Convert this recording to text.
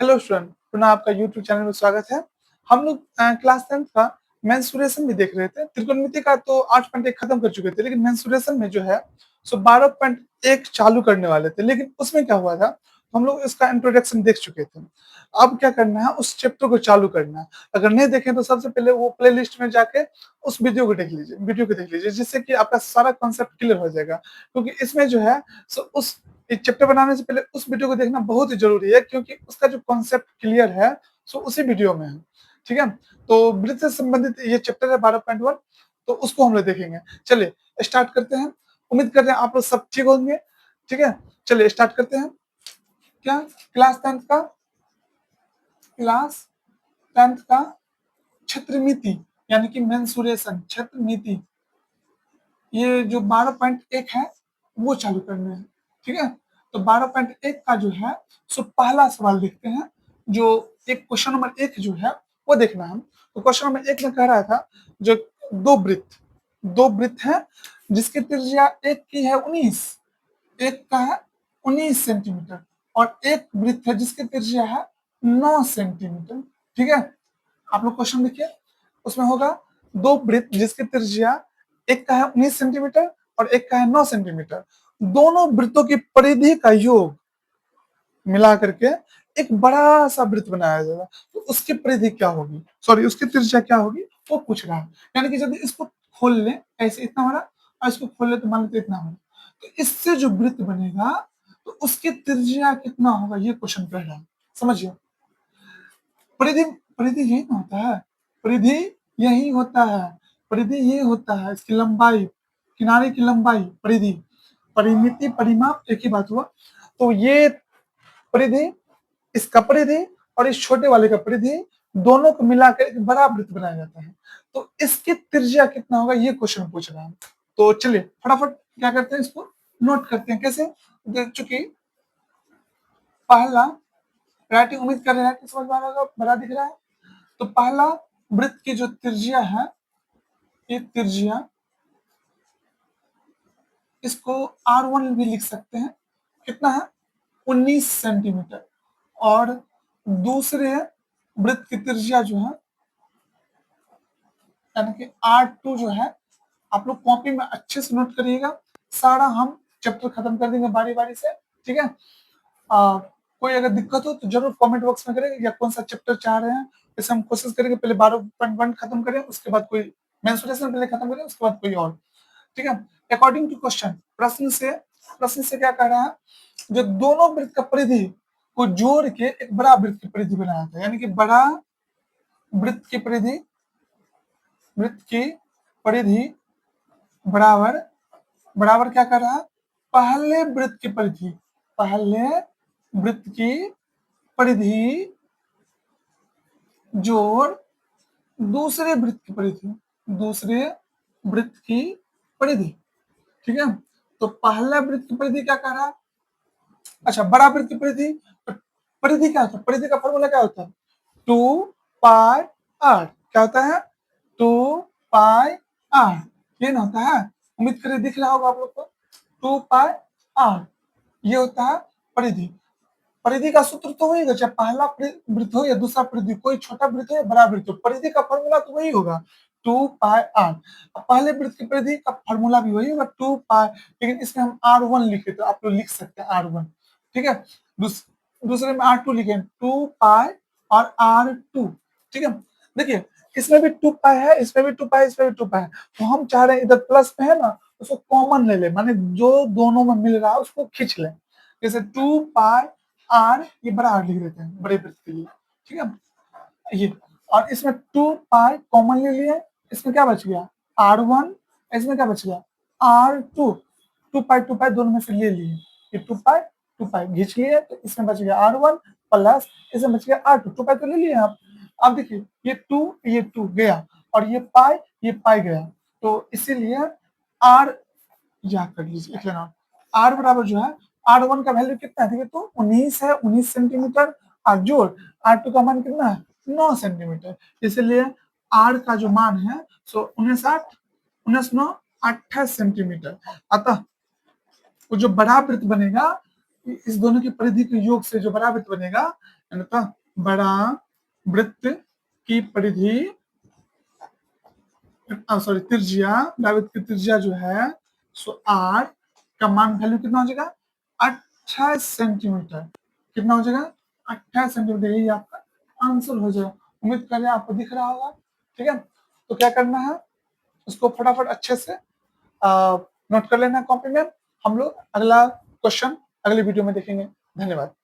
Hello student, पुनः आपका YouTube channel में स्वागत है। हम लोग क्लास 10th का मेंसुरेशन भी देख रहे थे। त्रिकोणमिति का तो 8.1 खत्म कर चुके थे, लेकिन मेंसुरेशन में जो है सो 12.1 चालू करने वाले थे। लेकिन उसमें क्या हुआ था, हम लोग इसका इंट्रोडक्शन देख चुके थे। अब क्या करना है, उस चैप्टर को चालू करना है। अगर नहीं देखें तो सबसे पहले वो प्लेलिस्ट में जाके उस वीडियो को देख लीजिए, जिससे कि आपका सारा कॉन्सेप्ट क्लियर हो जाएगा। क्योंकि इसमें जो है सो उस एक चैप्टर बनाने से पहले उस वीडियो को देखना बहुत ही जरूरी है, क्योंकि उसका जो कॉन्सेप्ट क्लियर है सो उसी वीडियो में है। ठीक है, तो वृत्त से संबंधित ये चैप्टर है 12.1, तो उसको हम लोग देखेंगे। चलिए स्टार्ट करते हैं। उम्मीद कर रहे हैं आप लोग सब ठीक होंगे। ठीक है, चलिए स्टार्ट करते हैं। क्या क्लास टेंथ का क्षेत्रमिति यानी कि मेंसुरेशन क्षेत्रमिति, ये जो 12.1 है वो चालू करना है। ठीक है, तो 12.1 का जो है सो पहला सवाल देखते हैं। जो एक क्वेश्चन नंबर 1 जो है वो देखना है। तो क्वेश्चन नंबर 1 में कह रहा था, जो दो वृत्त है जिसकी त्रिज्या एक की है 19, एक का है 19 सेंटीमीटर, और एक वृत्त है जिसकी त्रिज्या है 9 सेंटीमीटर। ठीक है, आप लोग क्वेश्चन देखिए। उसमें होगा दो वृत्त जिसकी त्रिज्या एक का है 19 सेंटीमीटर और एक का है 9 सेंटीमीटर। दोनों वृत्तों की परिधि का योग मिला करके एक बड़ा सा वृत्त बनाया जाएगा। तो उसकी परिधि क्या होगी, सॉरी उसकी त्रिज्या क्या होगी, वो पूछ रहा है। यानी कि जब इसको खोल ले ऐसे इतना बड़ा, और इसको खोल ले तो मान लेते इतना बड़ा, तो इससे जो वृत्त बनेगा तो उसकी त्रिज्या कितना होगा, ये क्वेश्चन कह रहा है। समझिए, परिधि परिधि यही ना होता है, परिधि यही होता है, परिधि ये होता है इसकी लंबाई, किनारे की लंबाई परिधि। परिमिति परिमाप एक ही बात हुआ। तो ये परिधि, इसका परिधि और इस छोटे वाले का परिधि, दोनों को मिलाकर एक बड़ा वृत्त बनाया जाता है। तो इसकी त्रिज्या कितना होगा, ये क्वेश्चन पूछ रहा है। तो चलिए फटाफट क्या करते हैं, इसको नोट करते हैं। कैसे, देख चुकी पहला राइटिंग, उम्मीद कर रहे हैं कि समझ में आ रहा होगा, बड़ा दिख रहा है। तो पहला वृत्त की जो त्रिज्या है, ये त्रिज्या, इसको R1 भी लिख सकते हैं। कितना है, 19 सेंटीमीटर। और दूसरे वृत्त की त्रिज्या जो है यानी कि R2 जो है, आप लोग कॉपी में अच्छे से नोट करिएगा। सारा हम चैप्टर खत्म कर देंगे बारी बारी से। ठीक है, कोई अगर दिक्कत हो तो जरूर कमेंट बॉक्स में करें, या कौन सा चैप्टर चाह रहे हैं। जैसे हम कोशिश करेंगे पहले 12.1 खत्म करें, उसके बाद कोई मेंसुरेशन पहले खत्म करें, उसके बाद कोई और। ठीक है, अकॉर्डिंग टू क्वेश्चन, प्रश्न से क्या कह रहा है, जो दोनों वृत्त का परिधि को जोड़ के एक बड़ा वृत्त की परिधि बनाया था। यानी कि बड़ा वृत्त की परिधि बराबर बराबर क्या कर रहा है, पहले वृत्त की परिधि जोड़ दूसरे वृत्त की परिधि। ठीक है, तो पहला वृत्त की परिधि क्या कर रहा है, अच्छा बड़ा वृत्त की परिधि, परिधि क्या होता है, परिधि का फॉर्मूला क्या होता है, 2πr। क्या होता है, 2πr, ये ना होता है। उम्मीद करिए दिख रहा होगा आप लोग को, 2πr ये होता है परिधि। परिधि का सूत्र तो वही होगा, चाहे पहला वृत्त हो या दूसरा वृत्त, कोई छोटा वृत्त हो या बड़ा वृत्त हो, परिधि का फॉर्मूला तो वही होगा 2πr। पहले वृत्त की परिधि का फॉर्मूला भी वही होगा 2π, लेकिन इसमें हम R1 लिखे तो आप लोग लिख सकते हैं R1। ठीक है, दूसरे में R2 लिखे 2π और R2। ठीक है, देखिए इसमें भी 2π है, इसमें भी 2π है, इसमें भी 2π है। तो हम चाह रहे हैं इधर प्लस में है ना, उसको कॉमन ले ले, माने जो दोनों में मिल रहा है उसको खींच ले। जैसे 2πr, ये बड़ा R लिख देते हैं बड़े वृत्त के लिए। ठीक है, ये और इसमें 2π कॉमन ले लिए, इसमें क्या बच गया R1, इसमें क्या बच गया R2। 2π दोनों में से ले लिए, ये 2π घींच लिए, तो इसमें बच गया R1 प्लस इसमें बच गया R2। 2π तो ले लिए आप। अब देखिए ये 2 गया, और ये पाई गया, तो इसीलिए R याद कर लीजिए, लिख लेना। R बराबर जो है, R1 का वैल्यू कितना है, तो 19 है, 19 सेंटीमीटर, और जोड़ R2 का मान कितना है, 9 सेंटीमीटर। इसलिए R का जो मान है सो 19 9 28 सेंटीमीटर। अतः वो जो बड़ा वृत्त बनेगा इस दोनों की परिधि के योग से जो बड़ा वृत्त बनेगा, अतः बड़ा वृत्त की परिधि, सॉरी त्रिज्या, बड़ा वृत्त की त्रिज्या जो है सो आर का मान वैल्यू कितना हो जाएगा 28 सेंटीमीटर। कितना हो जाएगा 28 सेंटीमीटर, यही आपका आंसर हो जाएगा। उम्मीद कर रहे हैं आपको दिख रहा होगा। ठीक है, तो क्या करना है, उसको फटाफट अच्छे से नोट कर लेना कॉपी में। हम लोग अगला क्वेश्चन अगले वीडियो में देखेंगे। धन्यवाद।